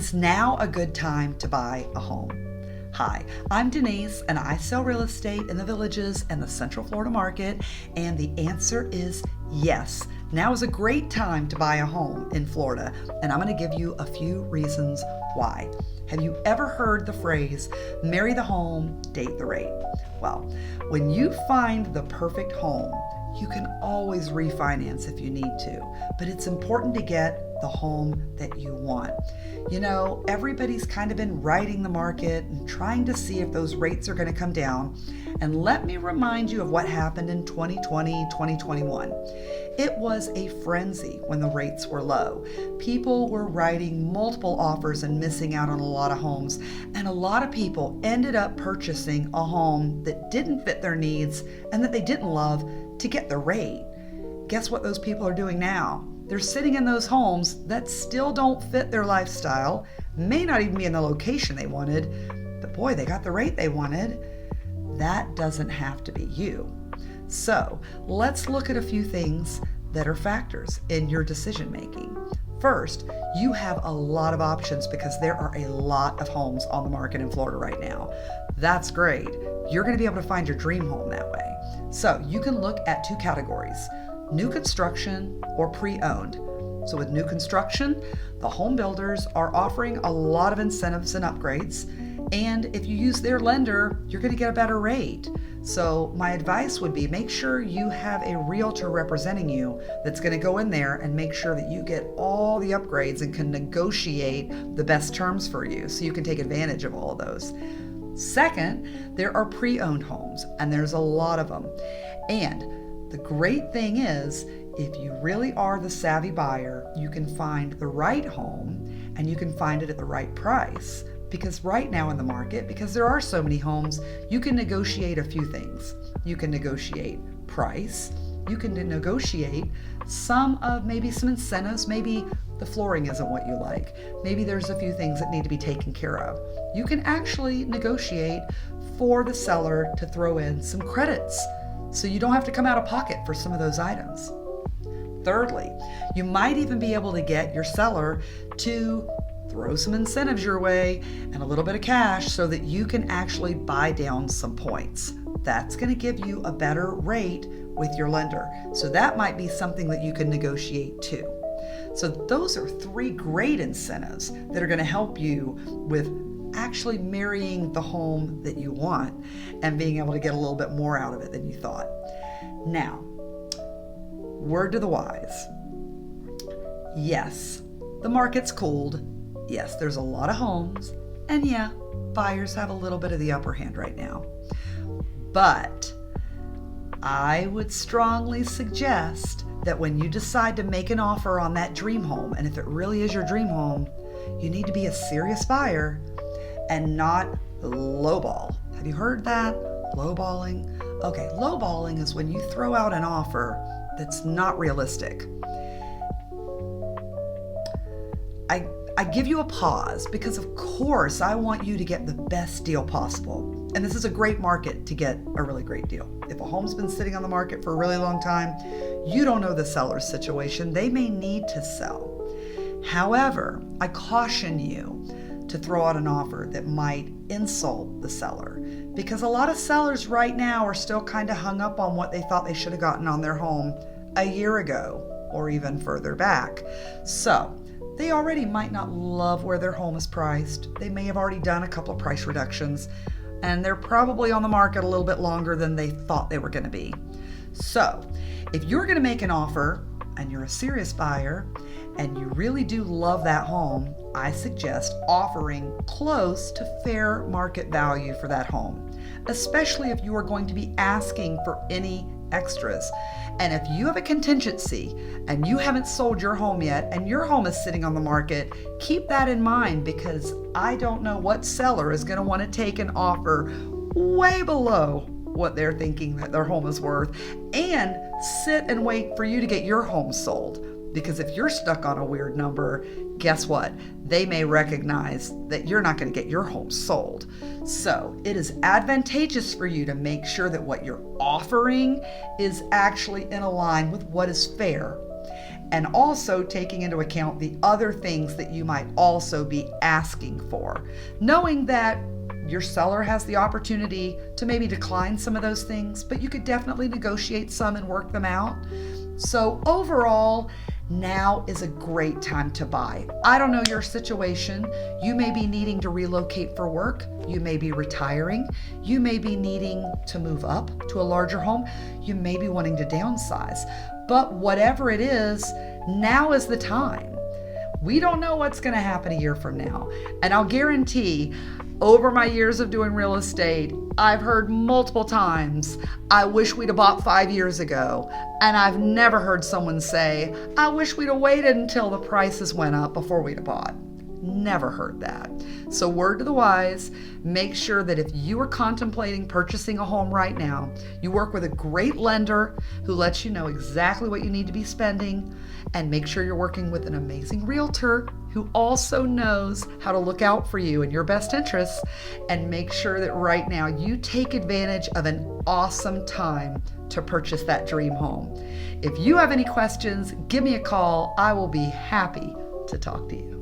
Is now a good time to buy a home? Hi, I'm Denise and I sell real estate in the Villages and the Central Florida market, and the answer is yes. Now is a great time to buy a home in Florida, and I'm going to give you a few reasons why. Have you ever heard the phrase, marry the home, date the rate? Well, when you find the perfect home, you can always refinance if you need to, but it's important to get the home that you want. You know, everybody's kind of been riding the market and trying to see if those rates are going to come down. And let me remind you of what happened in 2020, 2021. It was a frenzy when the rates were low. People were writing multiple offers and missing out on a lot of homes. And a lot of people ended up purchasing a home that didn't fit their needs and that they didn't love to get the rate. Guess what those people are doing now? They're sitting in those homes that still don't fit their lifestyle, may not even be in the location they wanted, but boy, they got the rate they wanted. That doesn't have to be you. So let's look at a few things that are factors in your decision making. First, you have a lot of options because there are a lot of homes on the market in Florida right now. That's great. You're going to be able to find your dream home that way. So you can look at two categories: new construction or pre-owned. So with new construction, the home builders are offering a lot of incentives and upgrades. And if you use their lender, you're going to get a better rate. So my advice would be make sure you have a realtor representing you that's going to go in there and make sure that you get all the upgrades and can negotiate the best terms for you so you can take advantage of all of those. Second, there are pre-owned homes, and there's a lot of them. And the great thing is, if you really are the savvy buyer, you can find the right home and you can find it at the right price. Because right now in the market, because there are so many homes, you can negotiate a few things. You can negotiate price. You can negotiate some incentives. Maybe the flooring isn't what you like. Maybe there's a few things that need to be taken care of. You can actually negotiate for the seller to throw in some credits, so you don't have to come out of pocket for some of those items. Thirdly, you might even be able to get your seller to throw some incentives your way and a little bit of cash so that you can actually buy down some points. That's going to give you a better rate with your lender. So that might be something that you can negotiate too. So those are three great incentives that are going to help you with actually marrying the home that you want and being able to get a little bit more out of it than you thought. Now, word to the wise. Yes, the market's cooled. Yes, there's a lot of homes. And yeah, buyers have a little bit of the upper hand right now. But I would strongly suggest that when you decide to make an offer on that dream home, and if it really is your dream home, you need to be a serious buyer and not lowball. Have you heard that? Lowballing? Okay, lowballing is when you throw out an offer that's not realistic. I give you a pause because, of course, I want you to get the best deal possible. And this is a great market to get a really great deal. If a home's been sitting on the market for a really long time, you don't know the seller's situation. They may need to sell. However, I caution you to throw out an offer that might insult the seller, because a lot of sellers right now are still kind of hung up on what they thought they should have gotten on their home a year ago or even further back. So they already might not love where their home is priced. They may have already done a couple of price reductions, and they're probably on the market a little bit longer than they thought they were going to be. So if you're going to make an offer and you're a serious buyer and you really do love that home, I suggest offering close to fair market value for that home, especially if you are going to be asking for any extras. And if you have a contingency and you haven't sold your home yet and your home is sitting on the market, keep that in mind, because I don't know what seller is going to want to take an offer way below what they're thinking that their home is worth and sit and wait for you to get your home sold. Because if you're stuck on a weird number, guess what? They may recognize that you're not going to get your home sold. So it is advantageous for you to make sure that what you're offering is actually in line with what is fair. and also taking into account the other things that you might also be asking for, knowing that your seller has the opportunity to maybe decline some of those things, but you could definitely negotiate some and work them out. So overall, now is a great time to buy. I don't know your situation. You may be needing to relocate for work. You may be retiring. You may be needing to move up to a larger home. You may be wanting to downsize. But whatever it is, now is the time. We don't know what's going to happen a year from now. And I'll guarantee, over my years of doing real estate, I've heard multiple times, I wish we'd have bought 5 years ago. And I've never heard someone say, I wish we'd have waited until the prices went up before we'd have bought. Never heard that. So word to the wise, make sure that if you are contemplating purchasing a home right now, you work with a great lender who lets you know exactly what you need to be spending, and make sure you're working with an amazing realtor who also knows how to look out for you and your best interests, and make sure that right now you take advantage of an awesome time to purchase that dream home. If you have any questions, give me a call. I will be happy to talk to you.